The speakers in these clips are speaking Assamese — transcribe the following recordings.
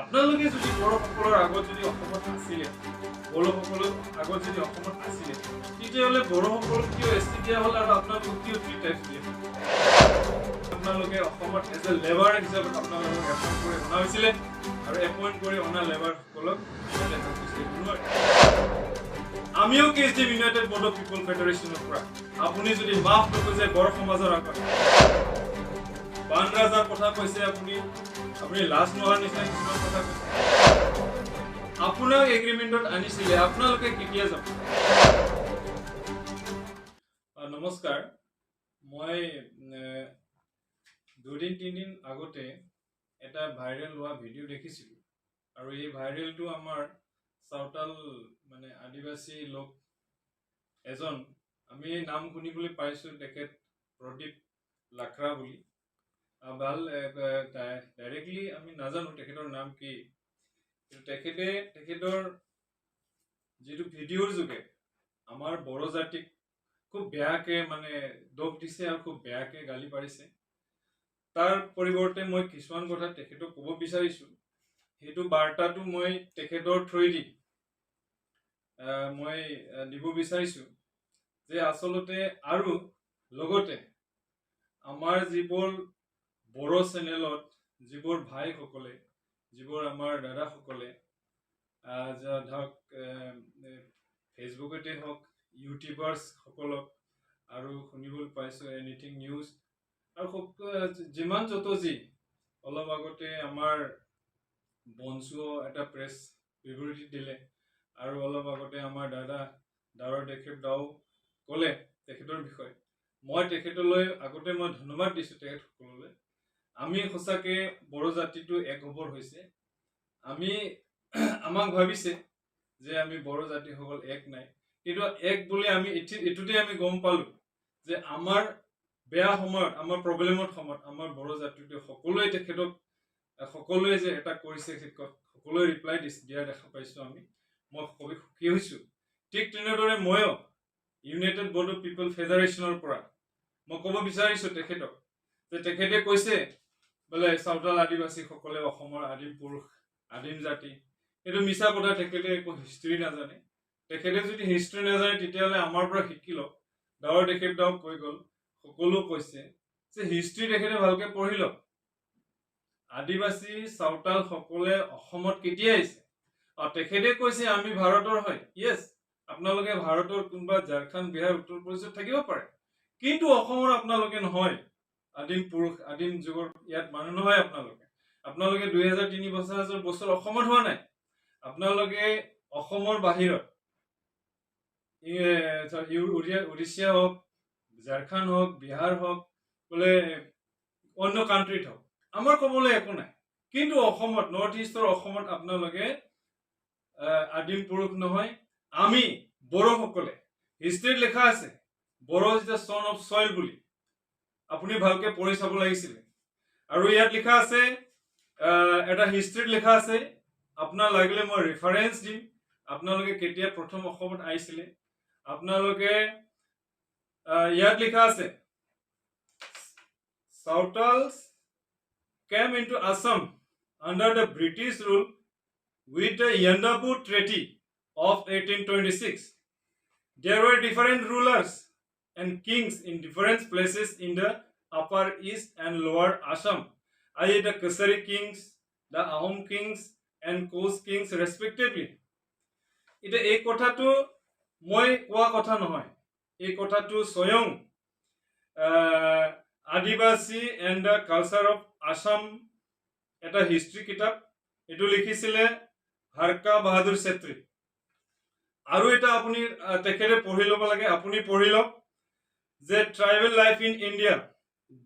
আপোনালোকে যদি বড়োসকলৰ আগত যদি অসমত আছিলে বড়োসকলৰ আগত যদি অসমত আছিলে তেতিয়াহ'লে বড়োসকলক কিয় এছটি দিয়া হ'ল আৰু আপোনালোকক কিয় 3 টাইপছ দিয়া হ'ল আপোনালোকে অসমত এজ এ লেবাৰ হিচাপে আপোনালোকক এপইণ্ট কৰি অনা হৈছিলে আৰু এপইণ্ট কৰি অনা লেবাৰসকলক আমিও কেএছডি ইউনাইটেড বড়ো পিপল ফেডাৰেশ্যনৰ পৰা আপুনি যদি মাফ নকৰে বড়ো সমাজৰ আগত বানৰাজাৰ কথা কৈছে আপুনি লাজ নোহোৱাৰ নিচিনা কিছুমান কথা কৈছে আপোনাক এগ্ৰিমেণ্টত আনিছিলে আপোনালোকে কেতিয়া যাব নমস্কাৰ মই 2-3 দিন আগতে এটা ভাইৰেল হোৱা ভিডিঅ' দেখিছিলোঁ আৰু এই ভাইৰেলটো আমাৰ সাঁওতাল মানে আদিবাসী লোক এজন আমি নাম শুনিবলৈ পাইছোঁ তেখেত প্ৰদীপ লাখৰা বুলি ভাল ডাইৰেক্টলি আমি নাজানো তেখেতৰ নাম কি তেখেতৰ যিটো ভিডিঅ'ৰ যোগে আমাৰ বড়ো জাতিক খুব বেয়াকে মানে দোষ দিছে আৰু খুব বেয়াকে গালি পাৰিছে তাৰ পৰিৱৰ্তে মই কিছুমান কথা তেখেতক ক'ব বিচাৰিছোঁ সেইটো বাৰ্তাটো মই তেখেতৰ থ্ৰুৱেদি মই দিব বিচাৰিছোঁ যে আচলতে আৰু লগতে আমাৰ যিবোৰ বড়ো চেনেলত যিবোৰ ভাইসকলে যিবোৰ আমাৰ দাদাসকলে ধৰক ফেচবুকতে হওক ইউটিউবাৰ্ছসকলক আৰু শুনিবলৈ পাইছোঁ এনিথিং নিউজ আৰু যিমান যত যি অলপ আগতে আমাৰ বঞ্চুও এটা প্ৰেছ বিবৃতি দিলে আৰু অলপ আগতে আমাৰ দাৱৰ দেশেৱ দাও ক'লে তেখেতৰ বিষয়ে মই তেখেতলৈ আগতে মই ধন্যবাদ দিছোঁ তেখেতসকললৈ আমি সঁচাকে বড়ো জাতিটো এক হবৰ হৈছে আমাক ভাবিছে যে আমি বড়ো জাতিসকল এক নাই কিন্তু এক বুলি আমি এটোতে আমি গম পালোঁ যে আমাৰ বেয়া সময়ত আমাৰ প্ৰব্লেমৰ সময়ত আমাৰ বড়ো জাতিটো সকলোৱে তেখেতক সকলোৱে যে এটা কৰিছে সকলোৱে ৰিপ্লাই দিয়া দেখা পাইছোঁ মই খুবেই সুখী হৈছোঁ ঠিক তেনেদৰে ময়ো ইউনাইটেড বড়ো পিপল ফেডাৰেশ্যনৰ পৰা মই ক'ব বিচাৰিছোঁ তেখেতক যে তেখেতে কৈছে বোলে সাঁওতাল আদিবাসীসকলে অসমৰ আদিম পুৰুষ আদিম জাতি এইটো মিছা কথা তেখেতে একো হিষ্ট্ৰী নাজানে তেখেতে যদি হিষ্ট্ৰী নাজানে তেতিয়াহ'লে আমাৰ পৰা শিকি লওক দাৱৰ দেশেৱ দাওক কৈ গ'ল সকলো কৈছে যে হিষ্ট্ৰী তেখেতে ভালকে পঢ়ি লওক আদিবাসী সাঁওতাল সকলে অসমত কেতিয়া আহিছে আৰু তেখেতে কৈছে আমি ভাৰতৰ হয় ইয়েছ আপোনালোকে ভাৰতৰ কোনোবা ঝাৰখণ্ড বিহাৰ উত্তৰ প্ৰদেশত থাকিব পাৰে কিন্তু অসমৰ আপোনালোকে নহয় আদিম পুৰুষ আদিম যুগৰ ইয়াত মানুহ নহয় আপোনালোকে 2003 বছৰ অসমত হোৱা নাই আপোনালোকে অসমৰ বাহিৰত উৰিষ্যা হওক ঝাৰখণ্ড হওক বিহাৰ হওক বোলে অন্য কাণ্ট্ৰিত হওক আমাৰ ক'বলৈ একো নাই কিন্তু অসমত নৰ্থ ইষ্টৰ অসমত আপোনালোকে আদিম পুৰুষ নহয় আমি বড়োসকলে হিষ্ট্ৰীত লিখা আছে Bodo is the son of soil বুলি আপুনি ভালকে পঢ়ি চাব লাগিছিলে আৰু ইয়াত লিখা আছে এটা হিষ্ট্ৰীত লিখা আছে আপোনাৰ লাগিলে মই ৰেফাৰেন্স দিম আপোনালোকে কেতিয়া প্ৰথম অসমত আহিছিলে আপোনালোকে ইয়াত লিখা আছে Sautals came into Assam under the British rule with the Yandabu Treaty of 1826. There were different rulers and kings in different places in the upper east and lower Assam, i.e. the Kasari kings, the Ahom kings and Kos kings respectively. Ite ei kotha tu moi koa kotha nohoy ei kotha tu soyong Adivasi and the Culture of Assam এটা হিষ্ট্ৰী কিতাপ এটো লিখিছিলে হাৰকা বাহাদুৰ চেত্ৰী আৰু এটা আপুনি তেখেতে পঢ়ি ল'ব লাগে আপুনি পঢ়ি লওক যে tribal life in India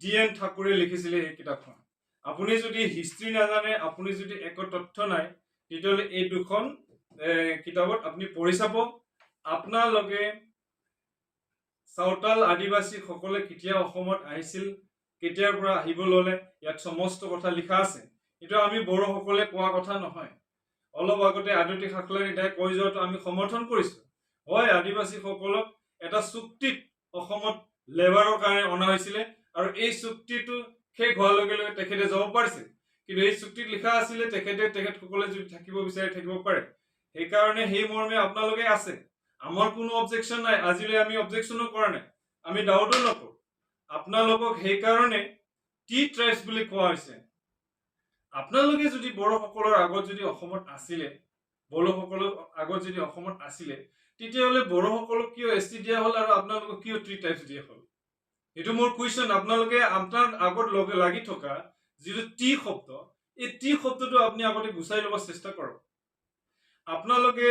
D ঠাকুৰে লিখিছিলে এই কিতাপখন আপুনি যদি হিষ্ট্ৰী নাজানে আপুনি যদি একো তথ্য নাই তেতিয়াহ'লে এই দুখন কিতাপত আপুনি পঢ়ি চাব আপোনালোকে সাঁওতাল আদিবাসী সকলে কেতিয়া অসমত আহিছিল কেতিয়াৰ পৰা আহিব ল'লে ইয়াত সমস্ত কথা লিখা আছে এটা আমি বড়ো সকলে কোৱা কথা নহয় অলপ আগতে আদতি খাকলাৰী দাই কৈ যোৱাটো আমি সমৰ্থন কৰিছো হয় আদিবাসী সকলক এটা চুক্তিত অসমত লেবাৰৰ কাৰণে অনা হৈছিলে আৰু এই চুক্তিটো শেষ হোৱাৰ লগে লগে তেখেতে যাব পাৰিছিল কিন্তু এই চুক্তিত লিখা আছিলে তেখেতসকলে যদি থাকিব বিচাৰে থাকিব পাৰে সেইকাৰণে সেই মৰ্মে আপোনালোকে আছে আমাৰ কোনো অবজেকশন নাই আজিলৈ আমি অবজেকশনো কৰা নাই আমি ডাউটো নকৰো আপোনালোকক সেইকাৰণে টি ট্ৰাইবছ বুলি কোৱা হৈছে আপোনালোকে যদি বড়োসকলৰ আগত যদি অসমত আছিলে বড়োসকলৰ আগত যদি অসমত আছিলে তেতিয়াহ'লে বড়োসকলক কিয় এসটি দিয়া হ'ল আৰু আপোনালোকক কিয় টি ট্ৰাইবছ দিয়া হ'ল এটো মোৰ কোৱেশ্চন আপোনালোকে আপোনাৰ আগত লাগি থকা যিটো টি শব্দ এই টি শব্দটো আপুনি আগতে গুছাই ল'ব চেষ্টা কৰক আপোনালোকে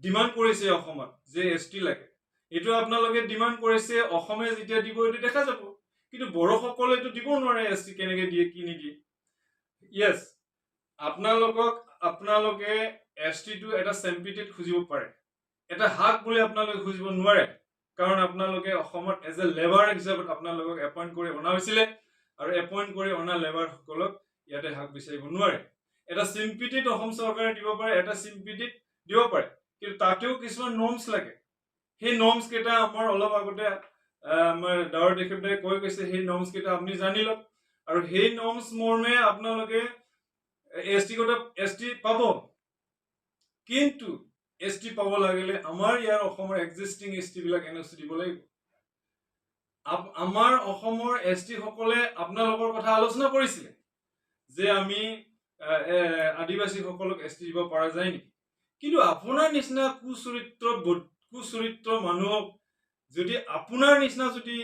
ডিমান্ড কৰিছে অসমত যে এসটি লাগে এটো আপোনালোকে ডিমান্ড কৰিছে অসমে যেতিয়া দিব এটো দেখা যাব কিন্তু বড়োসকলে এটো দিব নোৱাৰে এসটি কেনেকে দিয়ে কি নিদিয়ে ইয়েস আপোনালোকে এসটি টো এটা সেম্পিটেড খুজিব পাৰে এটা হাক বুলি আপোনালোকে খুজিব নোৱাৰে কাৰণ আপোনালোকে অসমত এজ এ লেবাৰ হিচাপত আপোনালোকক এপইন্ট কৰি অনা হৈছিলে আৰু এপইন্ট কৰি অনা লেবাৰ সকলক ইয়াতে হাক বিচাৰিব নোৱাৰে এটা সিম্পিটিত অসম চৰকাৰে দিব পাৰে এটা সিম্পিটিত দিব পাৰে কিন্তু তাতেও কিছুমান নৰ্মছ লাগে সেই নৰ্মছ কেটা আমাৰ অলপ আগতে আমাৰ ডাৱৰ দেখেতে কৈ কৈছে সেই নৰ্মছ কেটা আপুনি জানি লওক আৰু সেই নৰ্মছ মৰ্মে আপোনালোকে এসটি পাব কিন্তু এসটি পাব লাগিলে আমাৰ ইয়াৰ অসমৰ এক্সিস্টিং এসটি বিলাক এনঅচি দিব লাগিব আমাৰ অসমৰ এসটি সকলে আপোনালোকৰ কথা আলোচনা কৰিছিল যে আমি আদিবাসী সকলক এসটি দিব পৰা যায় নেকি কিন্তু আপোনাৰ নিচিনা কুচৰিত্ৰ মানুহক যদি আপোনাৰ নিচিনা যদি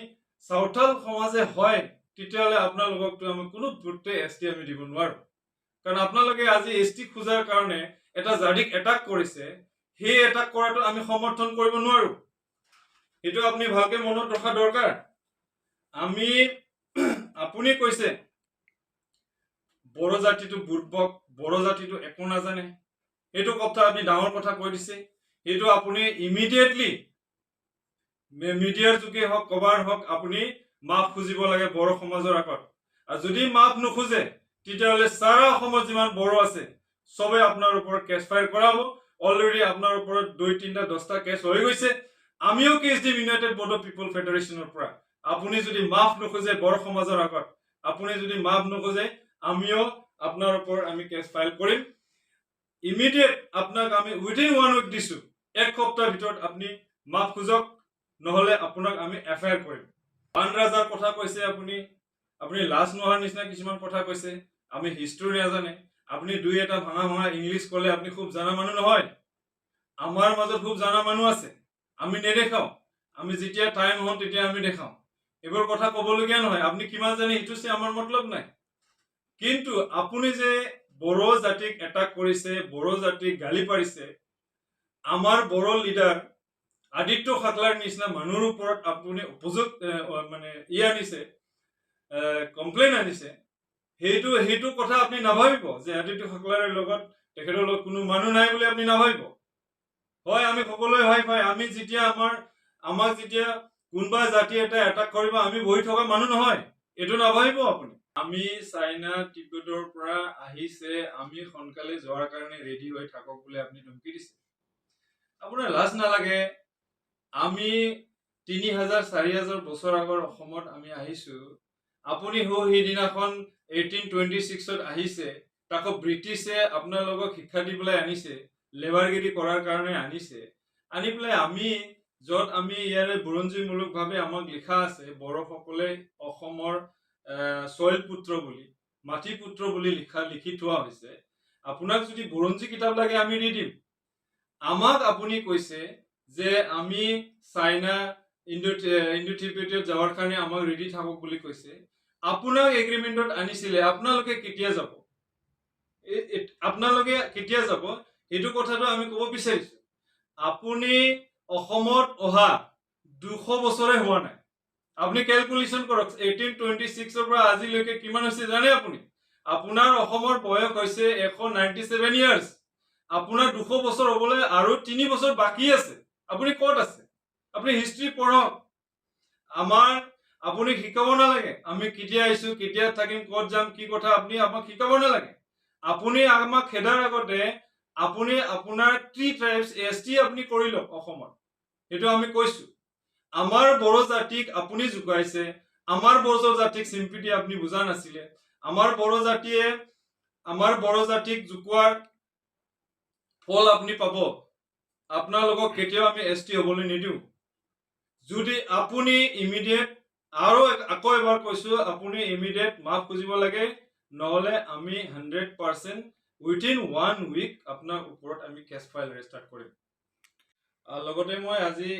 সাউথাল সমাজে হয় তেতিয়াহ'লে আপোনালোককটো আমি কোনো দুটে এসটি আমি দিব নোৱাৰো কাৰণ আপোনালোকে আজি এসটি খোজাৰ কাৰণে এটা জাডিক এটাক কৰিছে সেই এটাক কৰাটো আমি সমৰ্থন কৰিব নোৱাৰো এটো আপুনি ভালকে মনত ৰখা দৰকাৰ আমি আপুনি কৈছে বড়ো জাতিটো বুৰ্বক বড়ো জাতিটো একো নাজানে এটো কথা আপুনি ডাঙৰ কথা কৈ দিছে এটো আপুনি ইমিডিয়েটলি মিডিয়াৰ যোগে হক কভাৰ হক আপুনি মাফ খুজিব লাগে বড়ো সমাজৰ আগত আৰু যদি মাফ নুখুজে তেতিয়াহ'লে সাৰা অসমত যিমান বড়ো আছে সবে আপোনাৰ ওপৰত কেছ ফাইল কৰাব অলৰেডি আপোনাৰ ওপৰত 2-3টা 10টা কেছ হৈ গৈছে আমিও কেছ দিম ইউনাইটেড বড়ো পিপল ফেডাৰেশনৰ পৰা আপুনি যদি মাফ নুখুজে বড়ো সমাজৰ আগত আপুনি যদি মাফ নুখুজে আমিও আপোনাৰ ওপৰত আমি কেছ ফাইল কৰিম ইমিডিয়েট আপোনাক আমি উইদিন 1 উইক দিছো এক সপ্তাহৰ ভিতৰত আপুনি মাফ খুজক নহলে আপোনাক আমি এফআইআৰ কৰিম বানৰাজাৰ কথা কৈছে আপুনি লাজ নোহাৰ নিচিনা কিছুমান কথা কৈছে আমি হিষ্টৰী নাজানে আপুনি দুই এটা ভাঙা ইংলিছ কলে আপুনি খুব জানা মানুহ নহয় আমাৰ মাজত খুব জানা মানুহ আছে আমি নেদেখাও আমি যেতিয়া টাইম হন তেতিয়া আমি দেখাও এবোৰ কথা কবলগীয়া নহয় আপুনি কিমান জানে ইটো সে আমাৰ মতলব নাই কিন্তু আপুনি যে বড়ো জাতিক এটাক কৰিছে বড়ো জাতিক গালি পাৰিছে আমাৰ বড়ো লিডাৰ আদিত্য খাকলাৰ নিচিনা মানুহৰ ওপৰত আপুনি উপযুক্ত মানে আনিছে কমপ্লেইন আনিছে হেইটো কথা আপনি নাভাবিব যে আদিত্য খাকলাৰ লগত তেখেতৰ লগত কোনো মানুহ নাই বুলি আপনি নাভাবিব হয় আমি সকলোৱে ভাই ভাই আমি যেতিয়া আমাক যেতিয়া কোনবা জাতি এটা এটাক কৰিব আমি বহি থকা মানুহ নহয় এটো নাভাবিব আপুনি আমি চাইনা টিবেটৰ পৰা আহিছে আমি সোনকালে যোৱাৰ কাৰণে ৰেডি হৈ থাকক বুলি আপনি ধমকি দিছে আপোনাৰ লাজ নালাগে আমি 3000-4000 বছৰ আগৰ অসমত আমি আহিছো আপুনি হিদিনাখন 1826ত আহিছে তাকো ব্ৰিটিছে আপোনালোকক শিক্ষা দিবলৈ আনিছে লেবাৰগিৰি কৰাৰ কাৰণে আনিছে আনি পেলাই আমি যত আমি ইয়াৰে বুৰঞ্জীমূলক ভাৱে আমাক লিখা আছে বড়োসকলে অসমৰ সয়ল পুত্ৰ বুলি মাটি পুত্ৰ বুলি লিখি থোৱা হৈছে আপোনাক যদি বুৰঞ্জী কিতাপ লাগে আমি দি দিম আমাক আপুনি কৈছে যে আমি চাইনা ইণ্ডো-টিবেটত যাৱাৰ কাৰণে আমাক ৰেডি থাকক বুলি কৈছে আপোনাক এগ্ৰিমেন্টত আনিছিলে আপোনালোকে কেতিয়া যাব এটো কথাটো আমি কব বিচাৰিছো আপুনি অসমত অহা 200 বছৰে হোৱা নাই আপনি ক্যালকুলেশন কৰক 1826 পৰা আজিলৈকে কিমান হৈছে জানে আপুনি আপোনাৰ অসমৰ বয়স হৈছে 197 ইয়াৰ্স আপোনাৰ 200 বছৰ হ'বলৈ আৰু 3 বছৰ বাকি আছে আপুনি ক'ত আছে আপুনি হিষ্ট্ৰী পঢ়ক আমাৰ আপুনি শিকাব নালাগে আমি কেতিয়া আইছো কেতিয়া থাকিম ক'ত যাম কি কথা আপনি আমাক শিকাব নালাগে আপুনি আমাক খেদাৰ আগতে আপুনি আপোনাৰ টি ট্ৰাইবছ এসটি আপনি কৰি লওক অসমত এটো আমি কৈছো আমাৰ বড়ো জাতিক আপুনি জুকাইছে আমাৰ বড়ো জাতিক সিম্পিটি আপনি বুজা নাছিলে আমাৰ বড়ো জাতিয়ে আমাৰ বড়ো জাতিক জুকোৱাৰ ফল আপুনি পাব আপোনালোকক কেতিয়াও আমি ST হ'বলৈ নিদিওঁ যদি আপুনি ইমিডিয়েট আৰু আকৌ এবাৰ কৈছো আপুনি ইমিডিয়েট মাফ খুজিব লাগে নহলে আমি 100% উইথিন 1 উইক আপোনাৰ ওপৰত আমি কেছ ফাইল ৰেজিষ্টাৰ কৰিম লগতে মই আজি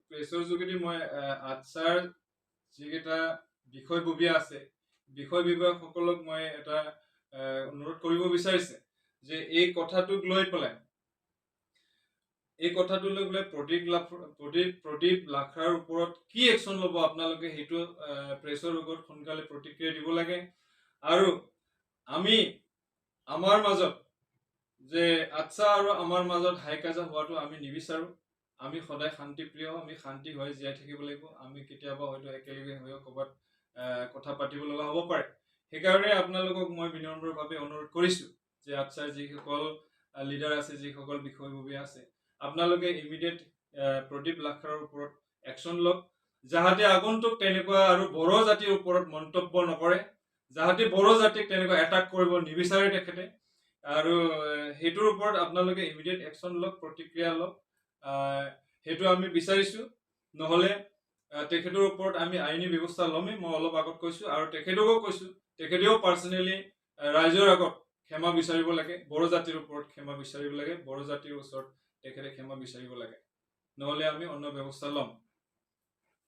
প্ৰেছৰ যোগেদি মই আচ্ছাৰ যিকেইটা বিষয়ববীয়া আছে বিষয়ববীয়াসকলক মই এটা অনুৰোধ কৰিব বিচাৰিছে যে এই কথাটোক লৈ পেলাই প্ৰদীপ লাখাৰ ওপৰত কি একশ্যন ল'ব আপোনালোকে সেইটো প্ৰেছৰ ওপৰত সোনকালে প্ৰতিক্ৰিয়া দিব লাগে আৰু আমি আমাৰ মাজত যে আচ্ছা আৰু আমাৰ মাজত হাইকাজা হোৱাটো আমি নিবিচাৰো আমি সদায় শান্তিপ্ৰিয় আমি শান্তি হৈ জীয়াই থাকিব লাগিব আমি কেতিয়াবা হয়তো একেলগে হৈ ক'ৰবাত কথা পাতিব লগা হ'ব পাৰে সেইকাৰণে আপোনালোকক মই বিনম্ৰভাৱে অনুৰোধ কৰিছো যে আচ্ছাৰ যিসকল লিডাৰ আছে যিসকল বিষয়ববীয়া আছে আপোনালোকে ইমিডিয়েট প্ৰদীপ লাখাৰৰ ওপৰত একশ্যন লওক যাহাতে আগন্তুক তেনেকুৱা আৰু বড়ো জাতিৰ ওপৰত মন্তব্য নকৰে যাহাতে বড়ো জাতিক তেনেকুৱা এটাক কৰিব নিবিচাৰে তেখেতে আৰু হেতুৰ ওপৰত আপোনালোকে ইমিডিয়েট একশ্যন লওক প্ৰতিক্ৰিয়া লওক হেতু আমি বিচাৰিছো নহলে তেখেতৰ ওপৰত আমি আইনী ব্যৱস্থা লমেই মই অলপ আগত কৈছো আৰু তেখেতকো কৈছো তেখেতেও পাৰ্সোনালি ৰাইজৰ আগত ক্ষমা বিচাৰিব লাগে বড়ো জাতিৰ ওপৰত ক্ষমা বিচাৰিব লাগে বড়ো জাতিৰ ওচৰত তেখেতে ক্ষমা বিচাৰিব লাগে নহলে আমি অন্য ব্যৱস্থা লম